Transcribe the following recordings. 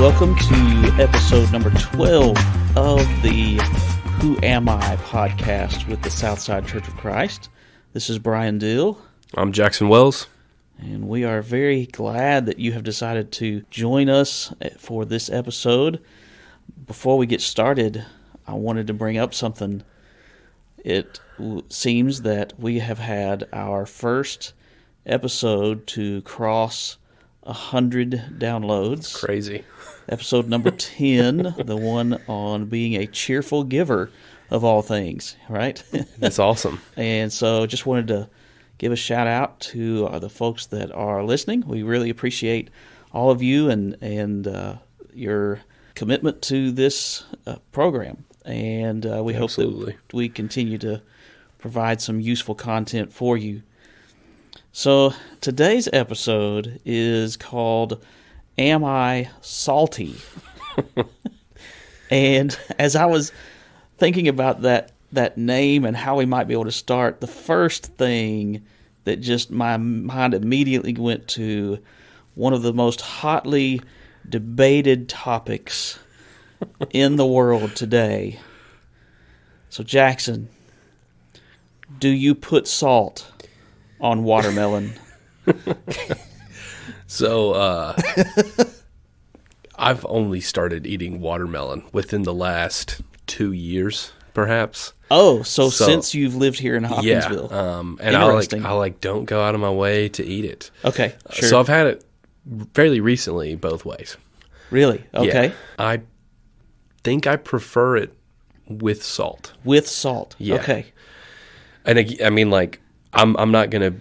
welcome to episode number 12 of the Who Am I podcast with the Southside Church of Christ. This is Brian Dill. I'm Jackson Wells. And we are very glad that you have decided to join us for this episode. Before we get started, I wanted to bring up something. It seems that we have had our first episode to cross 100 downloads. Crazy. Episode number 10, the one on being a cheerful giver of all things, right? That's awesome. And so just wanted to give a shout out to the folks that are listening. We really appreciate all of you and your commitment to this program. And we hope that we continue to provide some useful content for you. So today's episode is called Am I Salty? And as I was thinking about that name and how we might be able to start, the first thing that just my mind immediately went to one of the most hotly debated topics in the world today. So Jackson, do you put salt on watermelon? So, I've only started eating watermelon within the last 2 years, perhaps. Oh, so since you've lived here in Hopkinsville. Yeah, and I don't go out of my way to eat it. Okay, sure. So I've had it fairly recently both ways. Really? Okay. Yeah, I think I prefer it with salt. With salt. Yeah. Okay. And I mean, like, I'm not going to,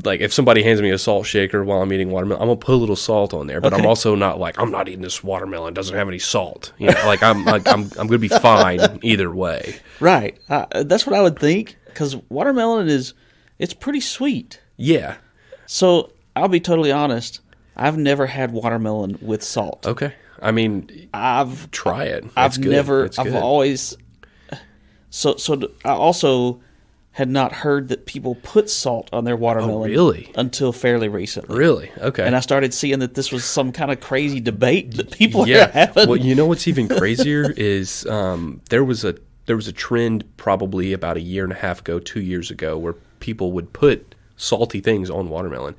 like, if somebody hands me a salt shaker while I'm eating watermelon, I'm going to put a little salt on there. But I'm also not like, I'm not eating this watermelon. It doesn't have any salt. You know, like, I'm going to be fine either way. Right. That's what I would think, because watermelon it's pretty sweet. Yeah. So I'll be totally honest. I've never had watermelon with salt. Okay. I mean, try it. I've always. So I also had not heard that people put salt on their watermelon until fairly recently. Really? Okay. And I started seeing that this was some kind of crazy debate that people are having. Well, you know what's even crazier is there was a trend probably about 1.5 years ago, 2 years ago, where people would put salty things on watermelon.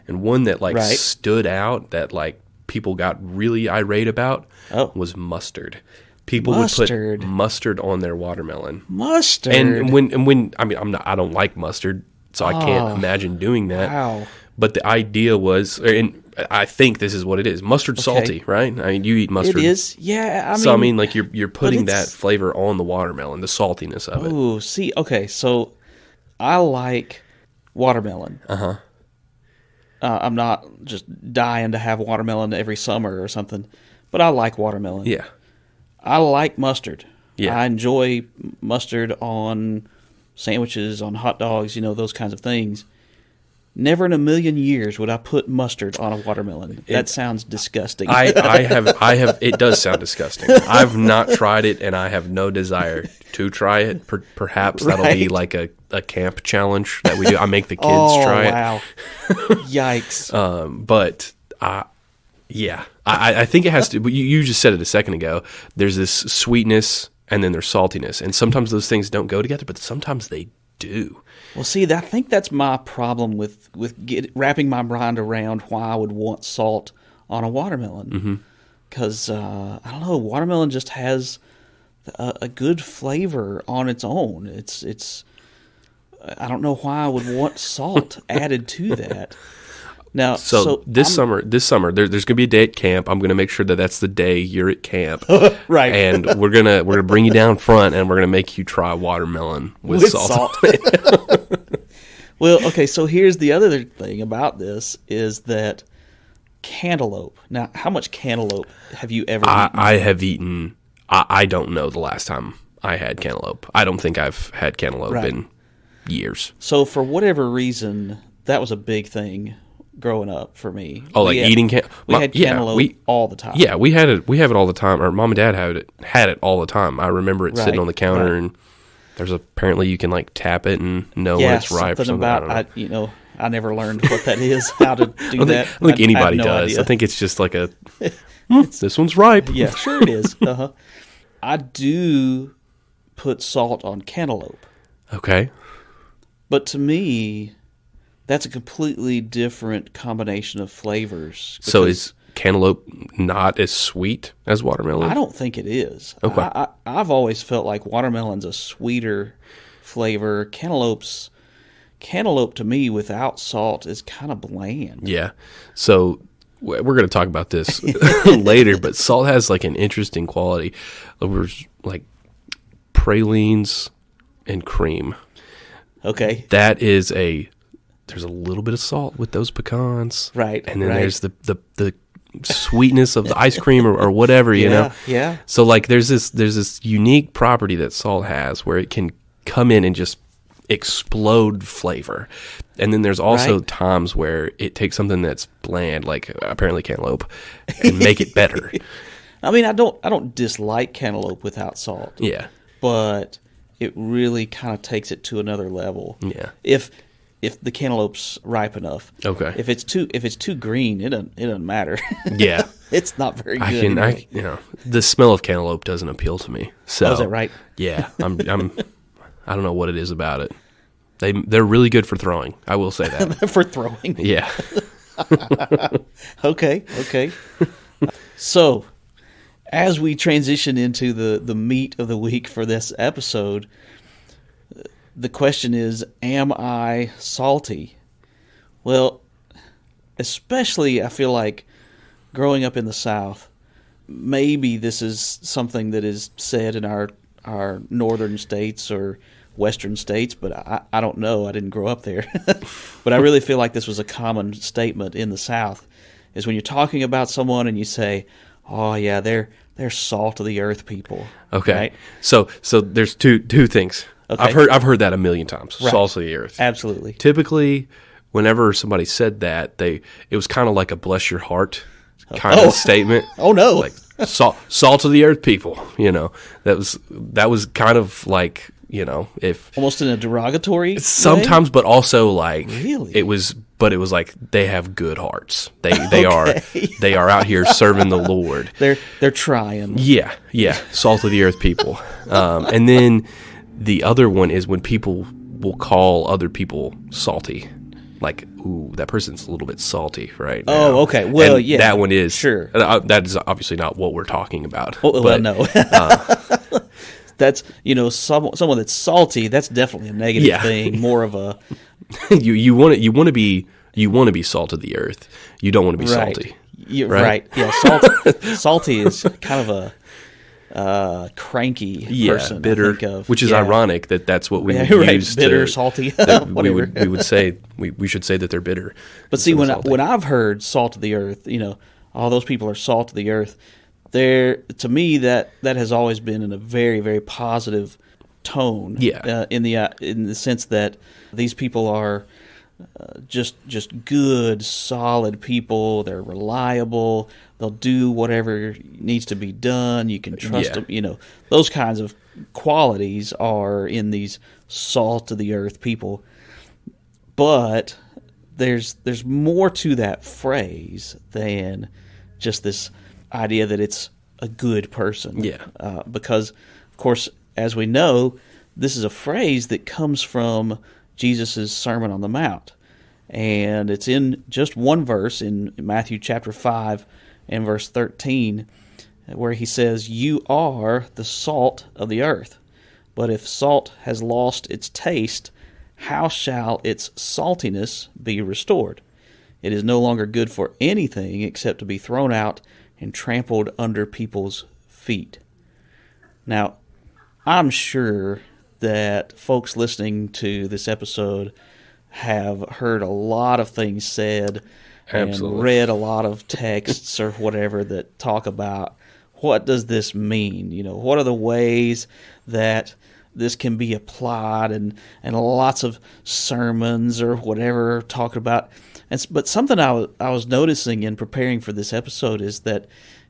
And one that stood out that like people got really irate about was mustard. People would put mustard on their watermelon. Mustard. And when I mean I don't like mustard, so I can't imagine doing that. Wow. But the idea was, and I think this is what it is. Mustard's salty, right? I mean, you eat mustard. It is. Yeah. I mean, like you're putting that flavor on the watermelon, the saltiness of it. Oh, see, okay. So I like watermelon. Uh-huh. I'm not just dying to have watermelon every summer or something, but I like watermelon. Yeah. I like mustard. Yeah. I enjoy mustard on sandwiches, on hot dogs, those kinds of things. Never in a million years would I put mustard on a watermelon. That sounds disgusting. I have. It does sound disgusting. I've not tried it, and I have no desire to try it. Perhaps that'll be like a camp challenge that we do. I make the kids try it. Wow. Yikes. But yeah, I think it has to. You just said it a second ago. There's this sweetness, and then there's saltiness, and sometimes those things don't go together, but sometimes they do. Well, see, I think that's my problem with wrapping my mind around why I would want salt on a watermelon. Because, I don't know, watermelon just has a good flavor on its own. It's I don't know why I would want salt added to that. Now, so this summer, there's going to be a day at camp. I'm going to make sure that that's the day you're at camp, right? And we're gonna bring you down front, and we're gonna make you try watermelon with salt. Well, okay. So here's the other thing about this is that cantaloupe. Now, how much cantaloupe have you ever eaten? I have eaten. I don't know the last time I had cantaloupe. I don't think I've had cantaloupe in years. So for whatever reason, that was a big thing growing up for me. Oh, like eating cantaloupe? We had cantaloupe all the time. Yeah, we have it all the time. Our mom and dad had it all the time. I remember it sitting on the counter, and there's apparently you can like tap it and know when it's ripe. Something about I never learned what that is, how to do that. I don't think anybody does. Idea. I think it's just like a This one's ripe. Yeah, sure it is. Uh-huh. I do put salt on cantaloupe. Okay. But to me, that's a completely different combination of flavors. So is cantaloupe not as sweet as watermelon? I don't think it is. Okay. I've always felt like watermelon's a sweeter flavor. Cantaloupe to me without salt is kind of bland. Yeah. So we're going to talk about this later, but salt has like an interesting quality over like pralines and cream. Okay. That is there's a little bit of salt with those pecans. Right. And then there's the sweetness of the ice cream or whatever, you know? Yeah. So like there's this unique property that salt has where it can come in and just explode flavor. And then there's also times where it takes something that's bland, like apparently cantaloupe, and make it better. I mean, I don't dislike cantaloupe without salt. Yeah. But it really kind of takes it to another level. Yeah. If the cantaloupe's ripe enough. Okay. If it's too green, it doesn't matter. Yeah. It's not very good. The smell of cantaloupe doesn't appeal to me. So is that right? Yeah. I don't know what it is about it. They're really good for throwing. I will say that. For throwing. Yeah. Okay. So, as we transition into the meat of the week for this episode, the question is, am I salty? Well, especially I feel like growing up in the South, maybe this is something that is said in our northern states or western states, but I don't know. I didn't grow up there. But I really feel like this was a common statement in the South, is when you're talking about someone and you say, oh yeah, they're salt of the earth people. Okay. Right? So there's two things. Okay. I've heard that a million times. Right. Salt of the earth. Absolutely. Typically, whenever somebody said that, it was kind of like a bless your heart kind of statement. Oh no. Like salt of the earth people, you know. That was kind of like, you know, if almost in a derogatory sometimes way? But also like Really? it was like they have good hearts. They are out here serving the Lord. They're trying. Yeah, salt of the earth people. And then the other one is when people will call other people salty. Like, ooh, that person's a little bit salty right now. Oh, okay. Well, and yeah. that one is. Sure. That is obviously not what we're talking about. Well, no. That's, someone that's salty, that's definitely a negative thing, more of a... you want to be salt of the earth. You don't want to be salty. Right. Yeah, salty is kind of a cranky person. Bitter, I think of. Which is ironic that's what we would use. Bitter, salty. we would say we should say that they're bitter. But see, when I've heard salt of the earth, all those people are salt of the earth. To me, that has always been in a very, very positive tone. Yeah. In the sense that these people are just good, solid people. They're reliable. They'll do whatever needs to be done. You can trust them. Those kinds of qualities are in these salt of the earth people. But there's more to that phrase than just this idea that it's a good person. Yeah. Because, of course, as we know, this is a phrase that comes from Jesus' Sermon on the Mount. And it's in just one verse in Matthew chapter 5 and verse 13, where he says, "You are the salt of the earth. But if salt has lost its taste, how shall its saltiness be restored? It is no longer good for anything except to be thrown out and trampled under people's feet." Now, I'm sure that folks listening to this episode have heard a lot of things said and read a lot of texts or whatever that talk about what does this mean? What are the ways that this can be applied, and lots of sermons or whatever talking about. But something I was noticing in preparing for this episode is that,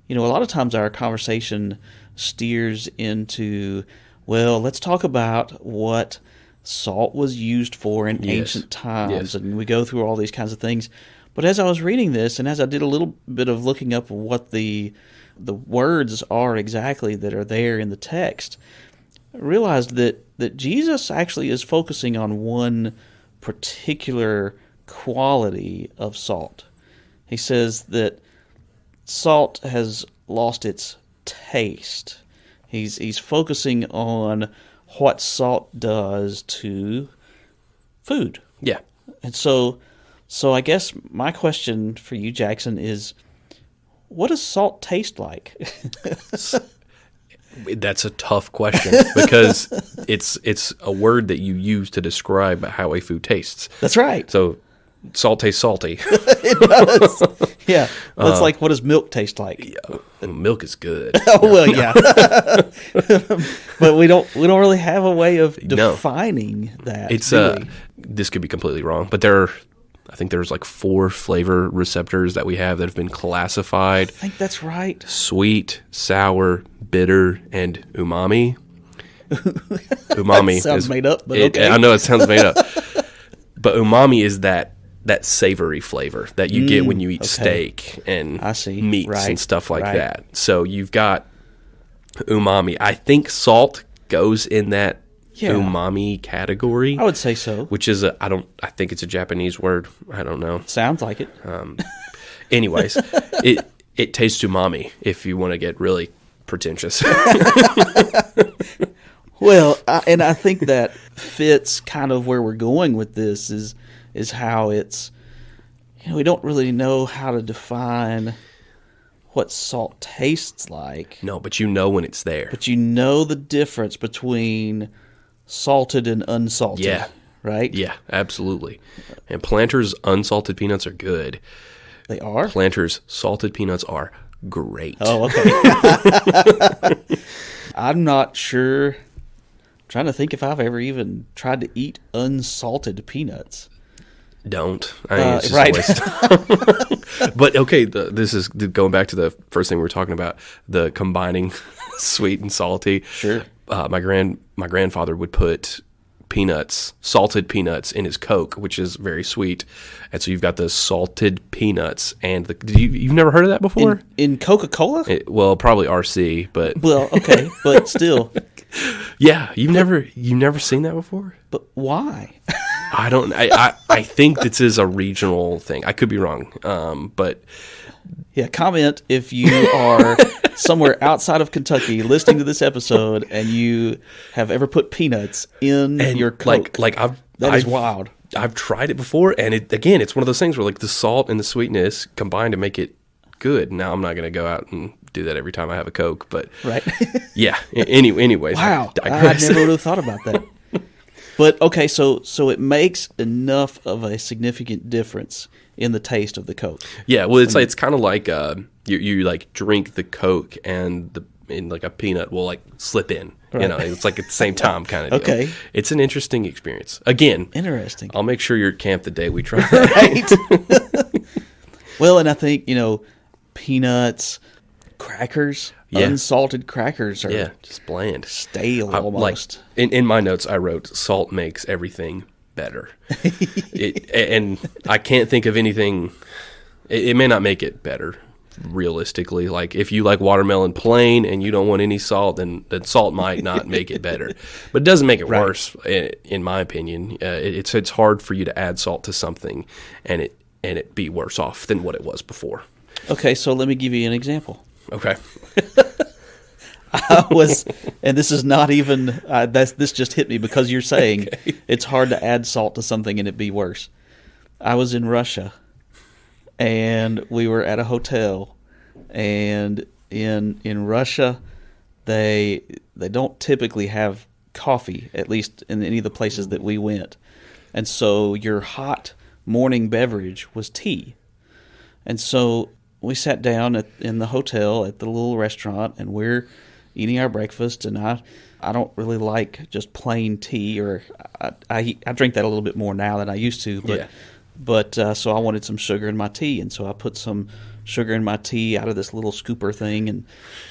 a lot of times our conversation steers into, well, let's talk about what salt was used for in ancient times, and we go through all these kinds of things. But as I was reading this, and as I did a little bit of looking up what the words are exactly that are there in the text, I realized that Jesus actually is focusing on one particular quality of salt. He says that salt has lost its taste. He's focusing on what salt does to food. Yeah. And so I guess my question for you, Jackson, is what does salt taste like? That's a tough question because it's a word that you use to describe how a food tastes. That's right. So salt tastes salty. It does. Yeah. It's like, what does milk taste like? Milk is good. Oh, well, yeah. But we don't really have a way of defining that. It's do we? This could be completely wrong, but I think there's like 4 flavor receptors that we have that have been classified. I think that's right. Sweet, sour, bitter, and umami. Umami sounds made up, but okay. I know it sounds made up. But umami is that savory flavor that you get when you eat steak and meats and stuff like that. So you've got umami. I think salt goes in that umami category. I would say so. Which is I think it's a Japanese word. I don't know. Sounds like it. Anyways, it tastes umami if you want to get really pretentious. Well, and I think that fits kind of where we're going with this is how it's, we don't really know how to define what salt tastes like. No, but you know when it's there. But you know the difference between salted and unsalted. Yeah. Right? Yeah, absolutely. And Planters unsalted peanuts are good. They are? Planters salted peanuts are great. Oh, okay. I'm not sure. I'm trying to think if I've ever even tried to eat unsalted peanuts. Don't. I mean, it's just a waste. But okay, this is going back to the first thing we were talking about, the combining sweet and salty. Sure. My grandfather would put salted peanuts in his Coke, which is very sweet. And so you've got the salted peanuts and you've never heard of that before? In Coca-Cola? Well, probably RC, but well, okay, but still. Yeah, you've never seen that before? But why? I think this is a regional thing. I could be wrong. But yeah, comment if you are somewhere outside of Kentucky listening to this episode and you have ever put peanuts in your Coke. That is wild. I've tried it before, and it's one of those things where like the salt and the sweetness combine to make it good. Now I'm not going to go out and do that every time I have a Coke, but right. Yeah. Anyways, wow, I never would have thought about that. But okay, so it makes enough of a significant difference in the taste of the Coke. Yeah, well, it's kind of like you like drink the Coke and like a peanut will like slip in. Right. It's like at the same time kind of deal. Okay, it's an interesting experience. Again, interesting. I'll make sure you're at camp the day we try that. Right. Well, and I think peanuts, crackers. Yeah. Unsalted crackers are just bland, stale almost. Like, in my notes, I wrote salt makes everything better, and I can't think of anything. It may not make it better, realistically. Like if you like watermelon plain and you don't want any salt, then salt might not make it better, but it doesn't make it worse, in my opinion. It's hard for you to add salt to something and it be worse off than what it was before. Okay, so let me give you an example. Okay. And this is not even, this just hit me because you're saying it's hard to add salt to something and it be worse. I was in Russia and we were at a hotel, and in Russia they don't typically have coffee, at least in any of the places that we went. And so your hot morning beverage was tea. And so we sat down in the hotel at the little restaurant, and we're eating our breakfast. And I don't really like just plain tea, or I drink that a little bit more now than I used to. But so I wanted some sugar in my tea, and so I put some sugar in my tea out of this little scooper thing and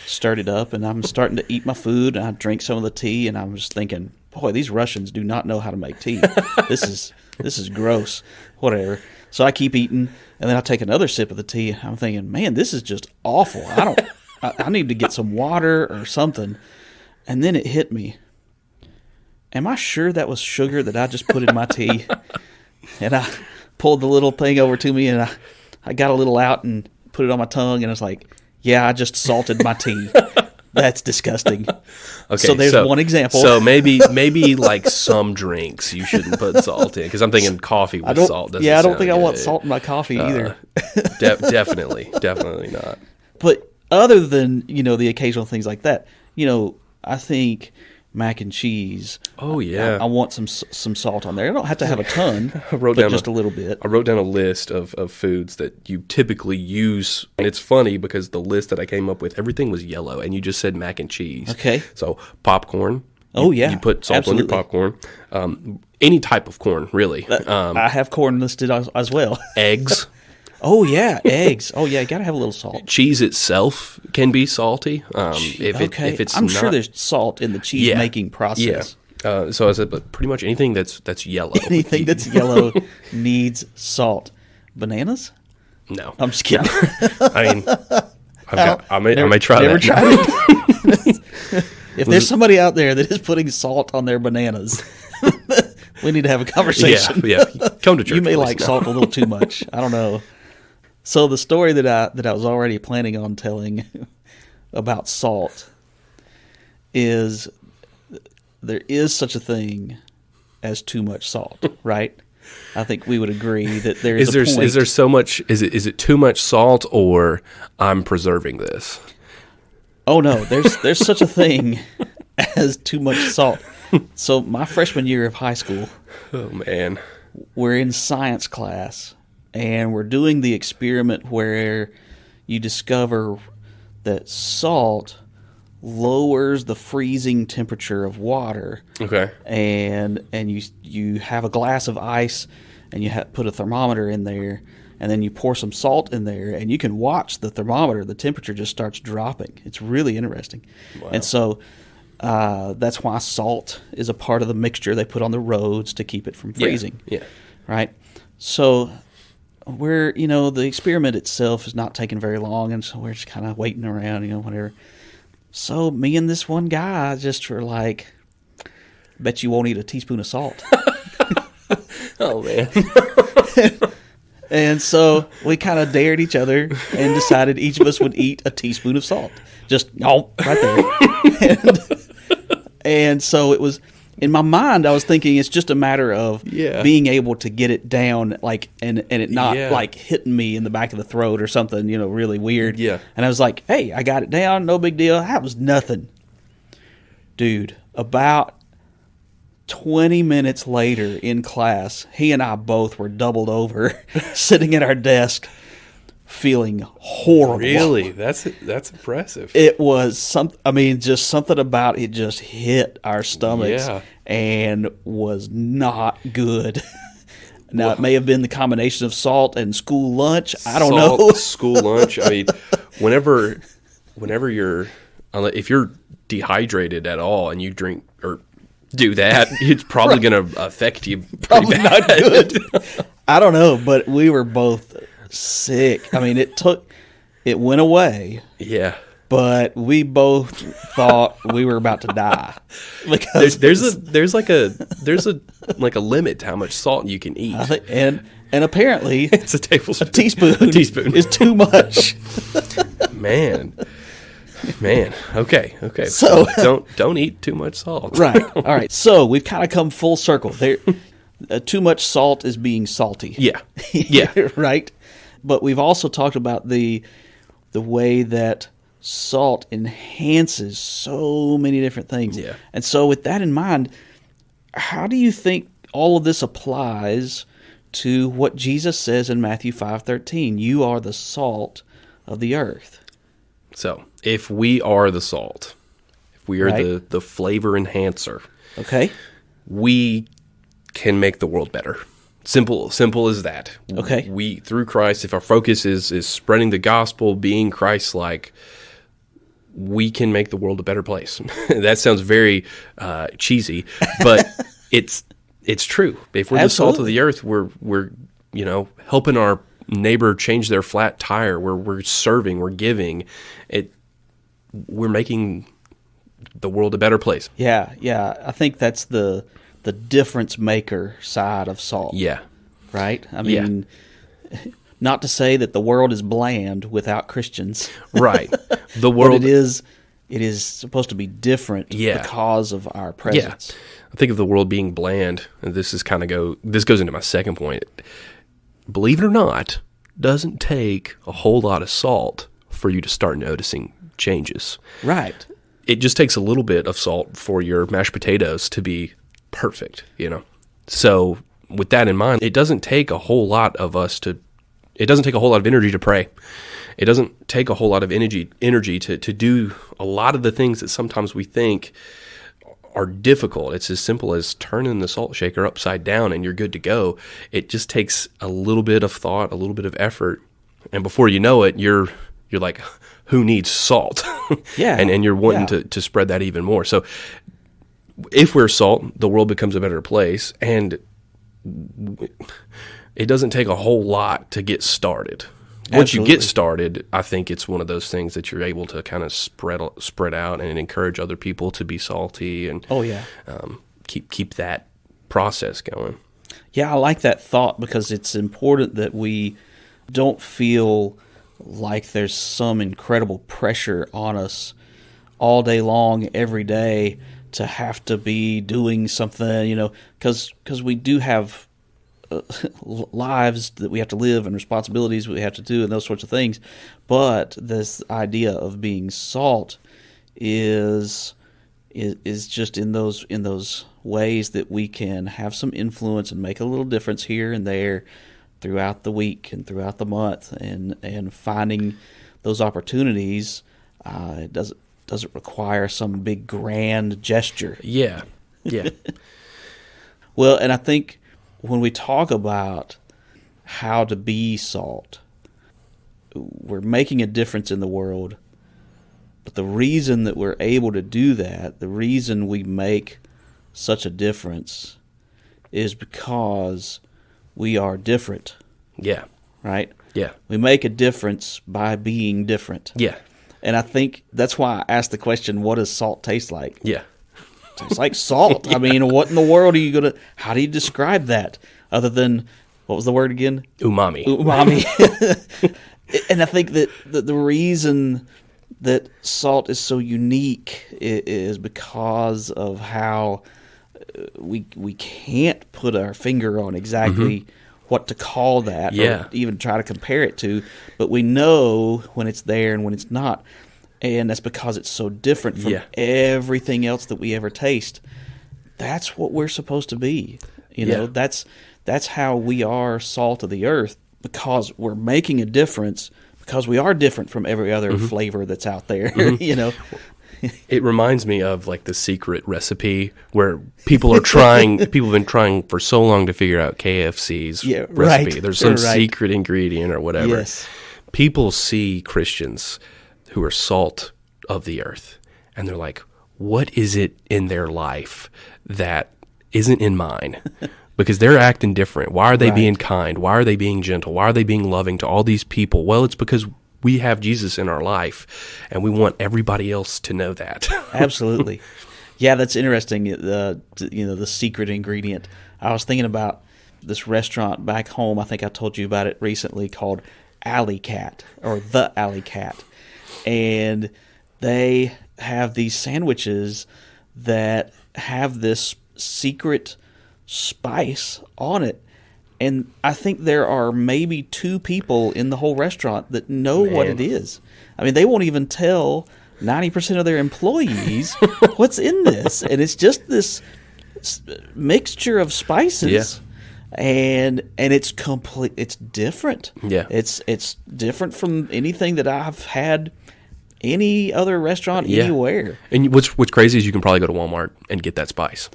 stirred it up. And I'm starting to eat my food, and I drink some of the tea, and I'm just thinking, boy, these Russians do not know how to make tea. This This is gross. Whatever. So I keep eating, and then I take another sip of the tea. I'm thinking, man, this is just awful. I need to get some water or something. And then it hit me. Am I sure that was sugar that I just put in my tea? And I pulled the little thing over to me, and I got a little out and put it on my tongue, and I was like, yeah, I just salted my tea. That's disgusting. Okay, so there's one example. So maybe like some drinks you shouldn't put salt in, because I'm thinking coffee with salt doesn't I don't think good. I want salt in my coffee either. Definitely not. But other than, the occasional things like that, I think mac and cheese. Oh yeah, I want some salt on there. I don't have to have a ton, but just a little bit. I wrote down a list of foods that you typically use, and it's funny because the list that I came up with, everything was yellow, and you just said mac and cheese. Okay. So popcorn. Oh yeah, you put salt absolutely. on your popcorn. Any type of corn, really. I have corn listed as well. Eggs. Oh yeah, eggs. Oh yeah, you gotta have a little salt. Cheese itself can be salty. If it's I'm not, sure there's salt in the cheese making process. Yeah. So I said, but pretty much anything that's yellow. Anything that's yellow needs salt. Bananas? No, I'm just kidding. I mean, I may try never that. Tried it. If there's somebody out there that is putting salt on their bananas, we need to have a conversation. Yeah. Come to church. You may like salt a little too much. I don't know. So the story that I was already planning on telling about salt is there is such a thing as too much salt, right? I think we would agree that there is a point. Is there so much? Is it too much salt, or I'm preserving this? Oh no, there's such a thing as too much salt. So my freshman year of high school, oh man, we're in science class. And we're doing the experiment where you discover that salt lowers the freezing temperature of water. Okay. And you have a glass of ice, and you put a thermometer in there, and then you pour some salt in there, and you can watch the thermometer. The temperature just starts dropping. It's really interesting. Wow. And so that's why salt is a part of the mixture they put on the roads to keep it from freezing. Yeah. Right? So we're, the experiment itself is not taking very long, and so we're just kind of waiting around, whatever. So me and this one guy just were like, bet you won't eat a teaspoon of salt. Oh, man. And so we kind of dared each other and decided each of us would eat a teaspoon of salt. Just, right there. And so it was... In my mind, I was thinking it's just a matter of being able to get it down, and it not hitting me in the back of the throat or something, really weird. Yeah. And I was like, hey, I got it down, no big deal. That was nothing. Dude, about 20 minutes later in class, he and I both were doubled over, sitting at our desk, feeling horrible. Really? That's impressive. It was just something about it just hit our stomachs and was not good. Now, it may have been the combination of salt and school lunch. I don't know. School lunch. I mean, whenever if you're dehydrated at all and you drink or do that, it's probably going to affect you Probably bad. Not good. I don't know, but we were both sick. I mean, it went away. Yeah. But we both thought we were about to die. Because there's a limit to how much salt you can eat. And apparently it's a tablespoon. A teaspoon is too much. Man. Okay. So don't eat too much salt. Right. All right. So we've kind of come full circle. There too much salt is being salty. Yeah. Yeah. Right? But we've also talked about the way that salt enhances so many different things. Yeah. And so with that in mind, how do you think all of this applies to what Jesus says in Matthew 5:13? You are the salt of the earth. So, if we are the salt, if we are the flavor enhancer, okay, we can make the world better. Simple as that. Okay. We, through Christ, if our focus is spreading the gospel, being Christ-like, we can make the world a better place. That sounds very cheesy, but it's It's true. If we're the salt of the earth, we're helping our neighbor change their flat tire. We're serving. We're giving. We're making the world a better place. Yeah. I think that's the difference maker side of salt. Yeah. Right? I mean, not to say that the world is bland without Christians. Right. The world but it is supposed to be different because of our presence. Yeah. I think of the world being bland, and this goes into my second point. Believe it or not, doesn't take a whole lot of salt for you to start noticing changes. Right. It just takes a little bit of salt for your mashed potatoes to be perfect, So with that in mind, it doesn't take a whole lot of energy to pray. It doesn't take a whole lot of energy to do a lot of the things that sometimes we think are difficult. It's as simple as turning the salt shaker upside down and you're good to go. It just takes a little bit of thought, a little bit of effort, and before you know it, you're like, who needs salt? Yeah. and you're wanting to spread that even more. So if we're salt, the world becomes a better place, and it doesn't take a whole lot to get started. Once you get started, I think it's one of those things that you're able to kind of spread out and encourage other people to be salty and keep that process going. Yeah, I like that thought because it's important that we don't feel like there's some incredible pressure on us all day long, every day, to have to be doing something, because we do have lives that we have to live and responsibilities we have to do and those sorts of things. But this idea of being salt is just in those ways that we can have some influence and make a little difference here and there throughout the week and throughout the month, and finding those opportunities. It doesn't require some big grand gesture. Yeah. Well, and I think when we talk about how to be salt, we're making a difference in the world. But the reason that we're able to do that, the reason we make such a difference, is because we are different. Yeah. Right? Yeah. We make a difference by being different. Yeah. And I think that's why I asked the question, what does salt taste like? Yeah. It's like salt. Yeah. I mean, what in the world are you how do you describe that other than, what was the word again? Umami. And I think that the reason that salt is so unique is because of how we can't put our finger on exactly what to call that or even try to compare it to, but we know when it's there and when it's not. And that's because it's so different from everything else that we ever taste. That's what we're supposed to be. That's how we are salt of the earth, because we're making a difference, because we are different from every other flavor that's out there. It reminds me of like the secret recipe where people have been trying for so long to figure out KFC's recipe. Right. There's some secret ingredient or whatever. Yes. People see Christians who are salt of the earth, and they're like, what is it in their life that isn't in mine? Because they're acting different. Why are they being kind? Why are they being gentle? Why are they being loving to all these people? Well, it's because we have Jesus in our life, and we want everybody else to know that. Absolutely. Yeah, that's interesting. The secret ingredient. I was thinking about this restaurant back home. I think I told you about it recently, called Alley Cat, or The Alley Cat. And they have these sandwiches that have this secret spice on it. And I think there are maybe 2 people in the whole restaurant that know what it is. I mean, they won't even tell 90% of their employees what's in this. And it's just this mixture of spices. Yeah. And it's it's different. Yeah. It's different from anything that I've had any other restaurant anywhere. And what's crazy is you can probably go to Walmart and get that spice.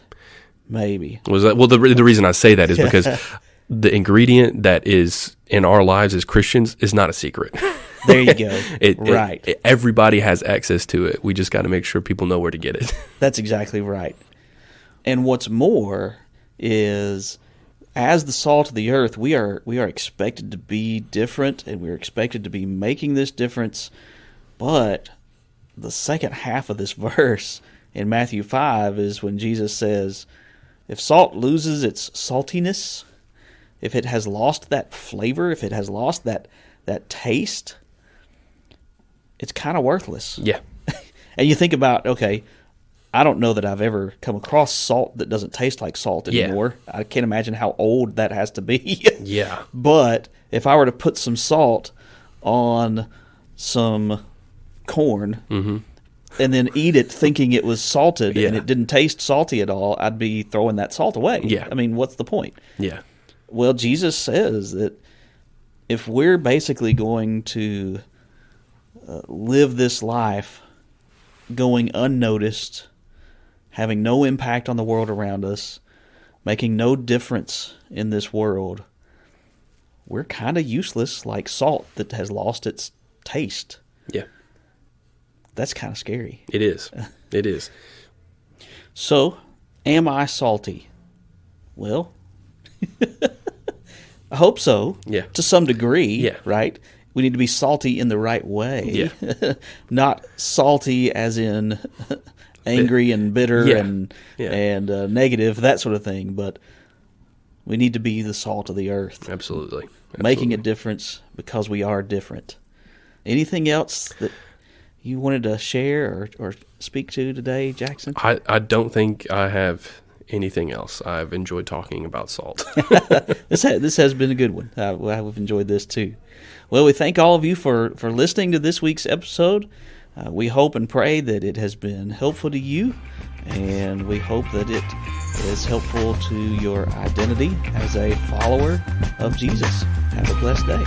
Maybe. The reason I say that is because the ingredient that is in our lives as Christians is not a secret. There you go. Everybody has access to it. We just got to make sure people know where to get it. That's exactly right. And what's more is as the salt of the earth, we are expected to be different, and we're expected to be making this difference. But the second half of this verse in Matthew 5 is when Jesus says, if salt loses its saltiness, if it has lost that flavor, if it has lost that taste, it's kind of worthless. Yeah. And you think about, okay, I don't know that I've ever come across salt that doesn't taste like salt anymore. Yeah. I can't imagine how old that has to be. Yeah. But if I were to put some salt on some corn and then eat it thinking it was salted and it didn't taste salty at all, I'd be throwing that salt away. Yeah. I mean, what's the point? Yeah. Well, Jesus says that if we're basically going to live this life going unnoticed, having no impact on the world around us, making no difference in this world, we're kind of useless, like salt that has lost its taste. Yeah. That's kind of scary. It is. It is. So, am I salty? Well, I hope so. Yeah. To some degree. Yeah. Right? We need to be salty in the right way. Yeah. Not salty as in angry and bitter and negative, that sort of thing. But we need to be the salt of the earth. Absolutely. Making a difference because we are different. Anything else that you wanted to share or speak to today, Jackson? I don't think I have anything else. I've enjoyed talking about salt. This has been a good one. I've enjoyed this too. Well, we thank all of you for listening to this week's episode. We hope and pray that it has been helpful to you, and we hope that it is helpful to your identity as a follower of Jesus. Have a blessed day.